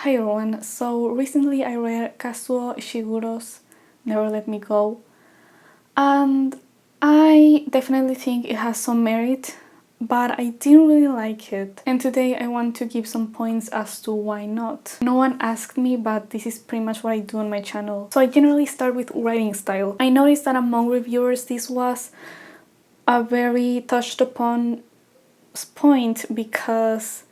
Hi everyone, so recently I read Kazuo Ishiguro's Never Let Me Go, and I definitely think it has some merit, but I didn't really like it. And today I want to give some points as to why not. No one asked me, but this is pretty much what I do on my channel. So I generally start with writing style. I noticed that among reviewers this was a very touched upon point because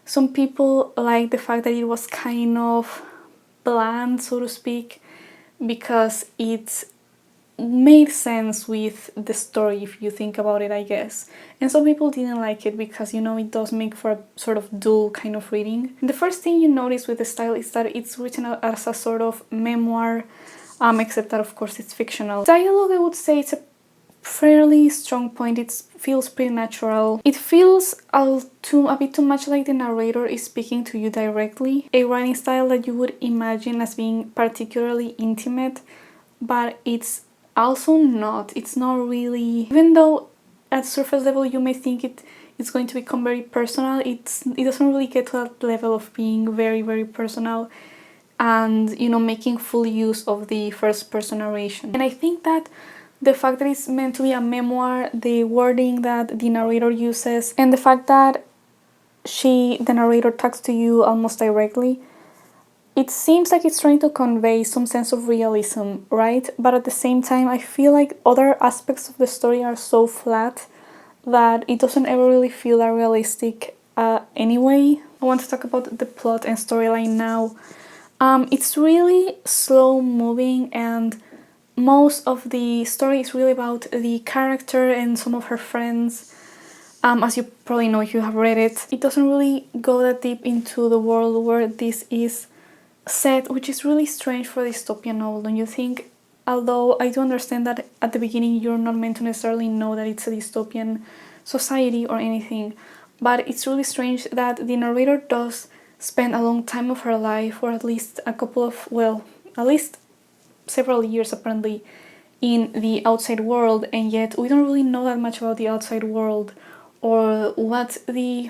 some people like the fact that it was kind of bland, so to speak, because it made sense with the story if you think about it, I guess. And some people didn't like it because, it does make for a sort of dull kind of reading. And the first thing you notice with the style is that it's written as a sort of memoir, except that of course it's fictional. Dialogue, I would say it's a fairly strong point. It feels pretty natural. It feels a bit too much like the narrator is speaking to you directly. A writing style that you would imagine as being particularly intimate, but it's also not. It's not really, even though at surface level you may think it's going to become very personal, it doesn't really get to that level of being very, very personal and, making full use of the first person narration. And I think that the fact that it's meant to be a memoir, the wording that the narrator uses, and the fact that the narrator talks to you almost directly, it seems like it's trying to convey some sense of realism, right? But at the same time, I feel like other aspects of the story are so flat that it doesn't ever really feel that realistic anyway. I want to talk about the plot and storyline now. It's really slow moving, and most of the story is really about the character and some of her friends. As you probably know if you have read it, it doesn't really go that deep into the world where this is set, which is really strange for a dystopian novel, don't you think? Although I do understand that at the beginning you're not meant to necessarily know that it's a dystopian society or anything, but it's really strange that the narrator does spend a long time of her life, or at least at least several years apparently, in the outside world, and yet we don't really know that much about the outside world or what the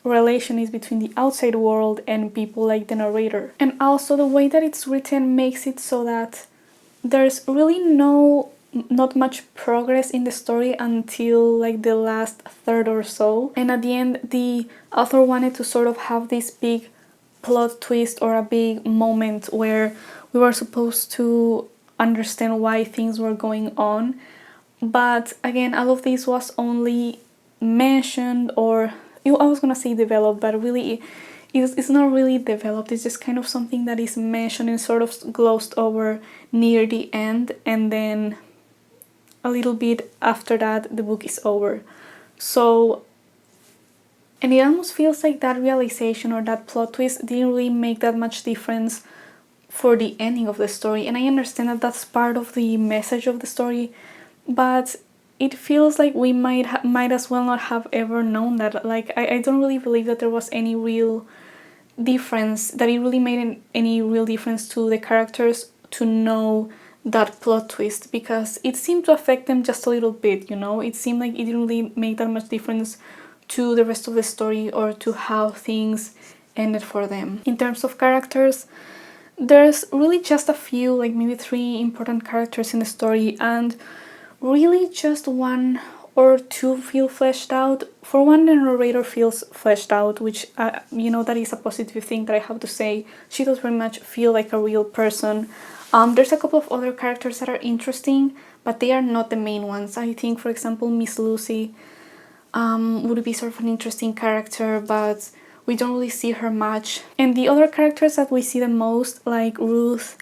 relation is between the outside world and people like the narrator. And also the way that it's written makes it so that there's really not much progress in the story until like the last third or so, and at the end the author wanted to sort of have this big plot twist or a big moment where we were supposed to understand why things were going on. But again, all of this was only mentioned, or I was gonna say developed, but really it's not really developed. It's just kind of something that is mentioned and sort of glossed over near the end, and then a little bit after that the book is over. And it almost feels like that realization or that plot twist didn't really make that much difference for the ending of the story. And I understand that that's part of the message of the story, but it feels like we might as well not have ever known that. Like, I don't really believe that there was any real difference, that it really made any real difference to the characters to know that plot twist, because it seemed to affect them just a little bit, It seemed like it didn't really make that much difference to the rest of the story or to how things ended for them. In terms of characters, there's really just a few, like maybe 3 important characters in the story, and really just 1 or 2 feel fleshed out. For one, the narrator feels fleshed out, which that is a positive thing that I have to say. She does very much feel like a real person. There's a couple of other characters that are interesting, but they are not the main ones. I think, for example, Miss Lucy would be sort of an interesting character, but we don't really see her much. And the other characters that we see the most, like Ruth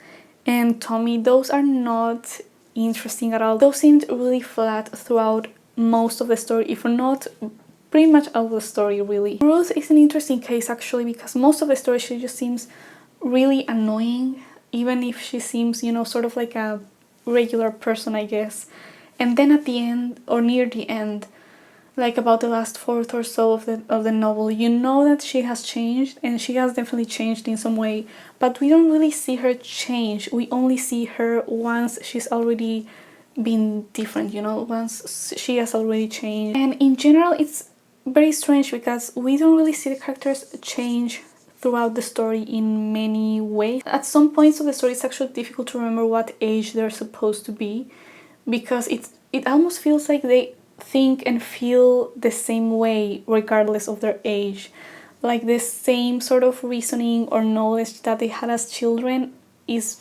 and Tommy, those are not interesting at all. Those seemed really flat throughout most of the story, if not pretty much all of the story, really. Ruth is an interesting case actually, because most of the story she just seems really annoying, even if she seems, sort of like a regular person, I guess. And then at the end, or near the end, like about the last fourth or so of the novel, that she has changed, and she has definitely changed in some way, but we don't really see her change. We only see her once she's already been different, once she has already changed. And in general it's very strange because we don't really see the characters change throughout the story in many ways. At some points of the story, it's actually difficult to remember what age they're supposed to be, because it almost feels like they think and feel the same way regardless of their age. Like the same sort of reasoning or knowledge that they had as children is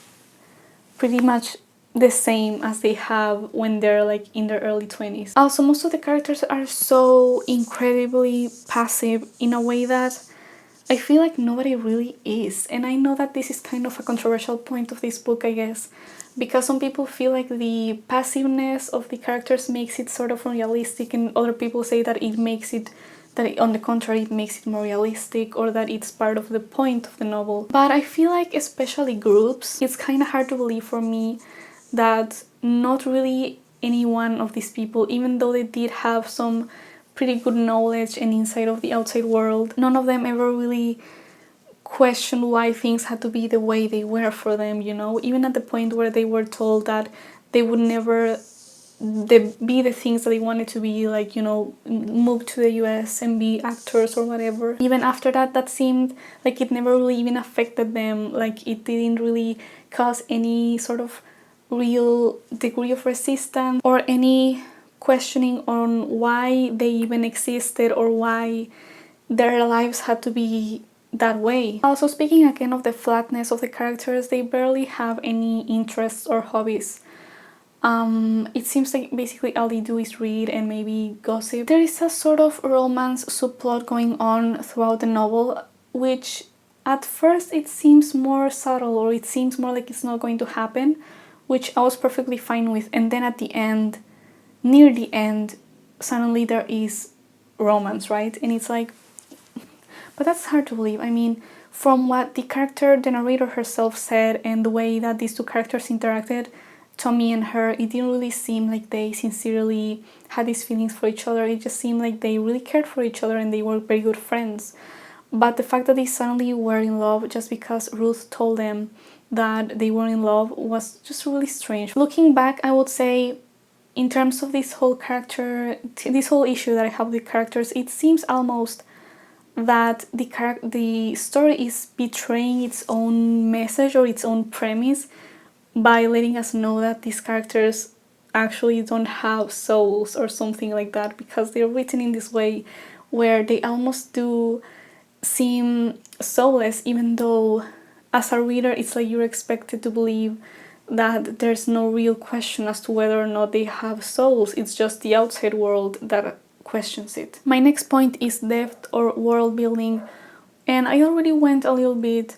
pretty much the same as they have when they're like in their early 20s. Also, most of the characters are so incredibly passive in a way that I feel like nobody really is. And I know that this is kind of a controversial point of this book, I guess, because some people feel like the passiveness of the characters makes it sort of unrealistic, and other people say that it makes it, that on the contrary, it makes it more realistic, or that it's part of the point of the novel. But I feel like, especially groups, it's kind of hard to believe for me that not really any one of these people, even though they did have some pretty good knowledge and insight of the outside world, none of them ever really questioned why things had to be the way they were for them, you know? Even at the point where they were told that they would never be the things that they wanted to be, like, you know, move to the US and be actors or whatever. Even after that, that seemed like it never really even affected them. Like, it didn't really cause any sort of real degree of resistance or any questioning on why they even existed or why their lives had to be that way. Also, speaking again of the flatness of the characters, they barely have any interests or hobbies. It seems like basically all they do is read and maybe gossip. There is a sort of romance subplot going on throughout the novel, which at first it seems more subtle, or it seems more like it's not going to happen, which I was perfectly fine with. And then at the end, near the end, suddenly there is romance, right? And it's like, but that's hard to believe. I mean, from what the narrator herself said, and the way that these two characters interacted, Tommy and her, it didn't really seem like they sincerely had these feelings for each other. It just seemed like they really cared for each other and they were very good friends. But the fact that they suddenly were in love just because Ruth told them that they were in love was just really strange. Looking back, I would say, in terms of this whole issue that I have with characters, it seems almost that the story is betraying its own message or its own premise by letting us know that these characters actually don't have souls or something like that, because they're written in this way where they almost do seem soulless, even though as a reader it's like you're expected to believe that there's no real question as to whether or not they have souls. It's just the outside world that questions it. My next point is depth or world building, and I already went a little bit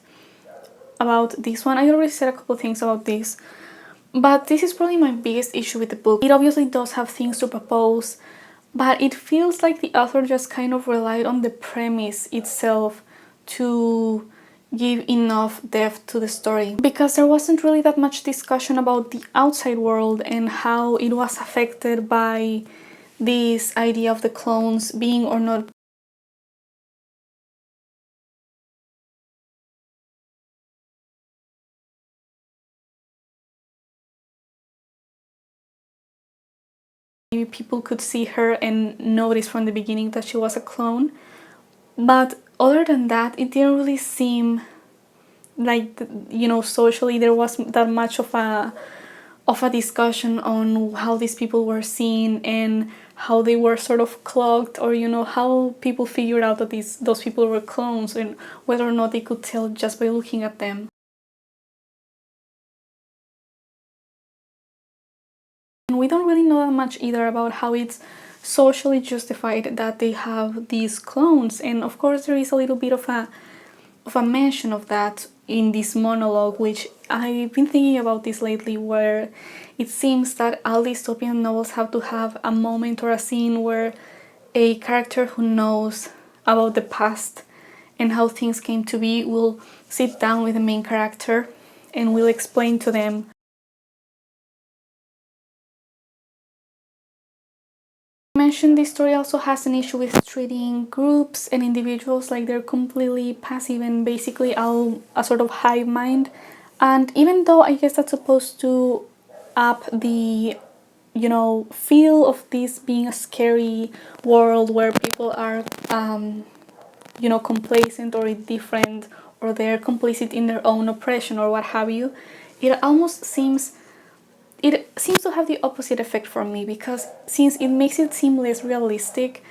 about this one. I already said a couple things about this, but this is probably my biggest issue with the book. It obviously does have things to propose, but it feels like the author just kind of relied on the premise itself to give enough depth to the story, because there wasn't really that much discussion about the outside world and how it was affected by this idea of the clones being or not maybe people could see her and notice from the beginning that she was a clone. But other than that, it didn't really seem like, you know, socially there wasn't that much of a discussion on how these people were seen and how they were sort of cloaked, or, you know, how people figured out that those people were clones, and whether or not they could tell just by looking at them. And we don't really know that much either about how it's socially justified that they have these clones. And of course there is a little bit of a mention of that in this monologue, which I've been thinking about this lately, where it seems that all dystopian novels have to have a moment or a scene where a character who knows about the past and how things came to be will sit down with the main character and will explain to them. I mentioned this story also has an issue with treating groups and individuals like they're completely passive and basically all a sort of hive mind. And even though I guess that's supposed to up the, you know, feel of this being a scary world where people are complacent or indifferent, or they're complicit in their own oppression or what have you, it seems to have the opposite effect for me, because since it makes it seem less realistic,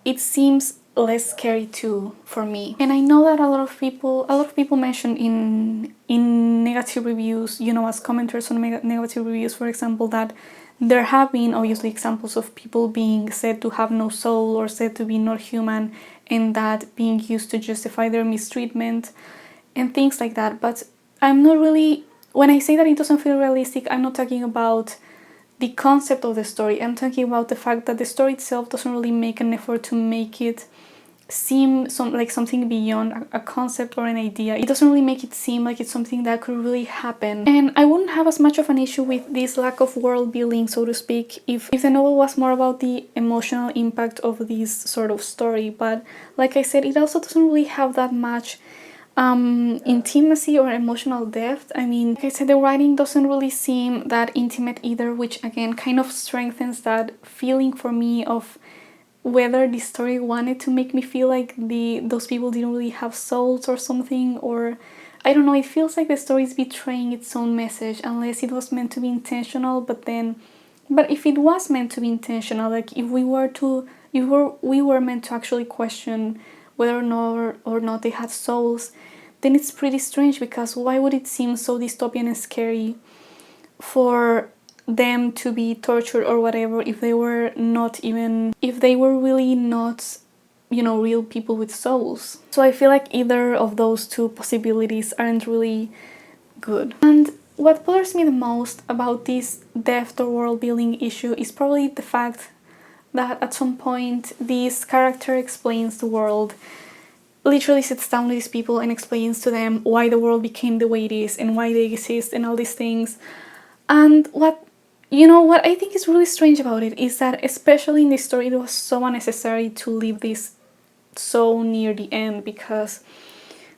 it seems less scary too for me. And I know that a lot of people mention in negative reviews, as commenters on negative reviews, for example, that there have been obviously examples of people being said to have no soul or said to be not human, and that being used to justify their mistreatment and things like that. But I'm not really, when I say that it doesn't feel realistic, I'm not talking about the concept of the story. I'm talking about the fact that the story itself doesn't really make an effort to make it seem like something beyond a concept or an idea. It doesn't really make it seem like it's something that could really happen. And I wouldn't have as much of an issue with this lack of world building, so to speak, if the novel was more about the emotional impact of this sort of story. But like I said, it also doesn't really have that much intimacy or emotional depth. I mean, like I said, the writing doesn't really seem that intimate either, which again kind of strengthens that feeling for me of whether the story wanted to make me feel like those people didn't really have souls or something, or I don't know, it feels like the story is betraying its own message unless it was meant to be intentional. But if it was meant to be intentional, like if we were meant to actually question whether or not they had souls, then it's pretty strange, because why would it seem so dystopian and scary for them to be tortured or whatever if they were really not real people with souls? So I feel like either of those two possibilities aren't really good. And what bothers me the most about this depth or world building issue is probably the fact that at some point this character explains the world, literally sits down with these people and explains to them why the world became the way it is and why they exist and all these things. And what I think is really strange about it is that, especially in this story, it was so unnecessary to leave this so near the end, because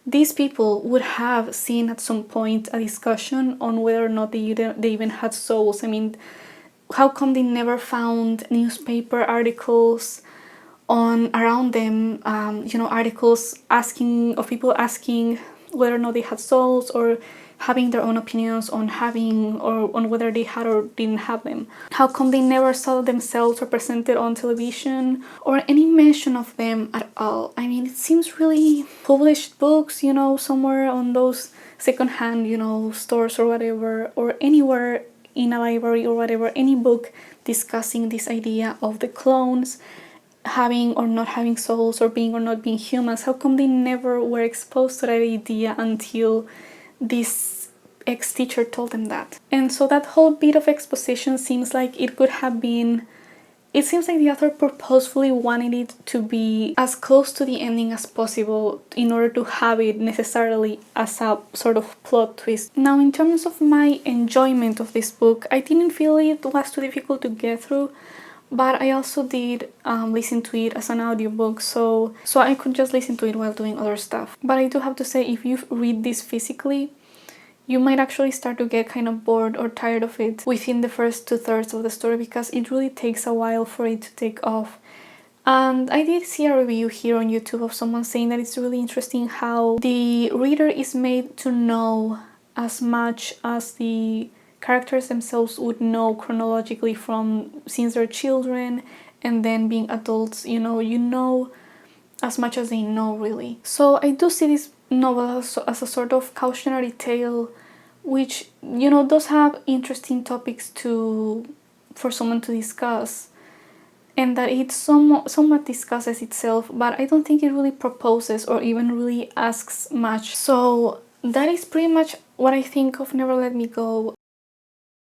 these people would have seen at some point a discussion on whether or not they even had souls. I mean, how come they never found newspaper articles around them, articles of people asking whether or not they had souls, or having their own opinions on whether they had or didn't have them? How come they never saw themselves represented on television or any mention of them at all? I mean, it seems really published books, somewhere on those secondhand, stores or whatever, or anywhere in a library or whatever, any book discussing this idea of the clones having or not having souls, or being or not being humans. How come they never were exposed to that idea until this ex-teacher told them that? And so that whole bit of exposition seems like it seems like the author purposefully wanted it to be as close to the ending as possible in order to have it necessarily as a sort of plot twist. Now, in terms of my enjoyment of this book, I didn't feel it was too difficult to get through, but I also did listen to it as an audiobook, so I could just listen to it while doing other stuff. But I do have to say, if you read this physically, you might actually start to get kind of bored or tired of it within the first 2/3 of the story, because it really takes a while for it to take off. And I did see a review here on YouTube of someone saying that it's really interesting how the reader is made to know as much as the characters themselves would know chronologically from since they're children and then being adults. You know as much as they know, really. So I do see this novel as a sort of cautionary tale, which does have interesting topics for someone to discuss, and that it somewhat discusses itself, but I don't think it really proposes or even really asks much. So that is pretty much what I think of Never Let Me Go.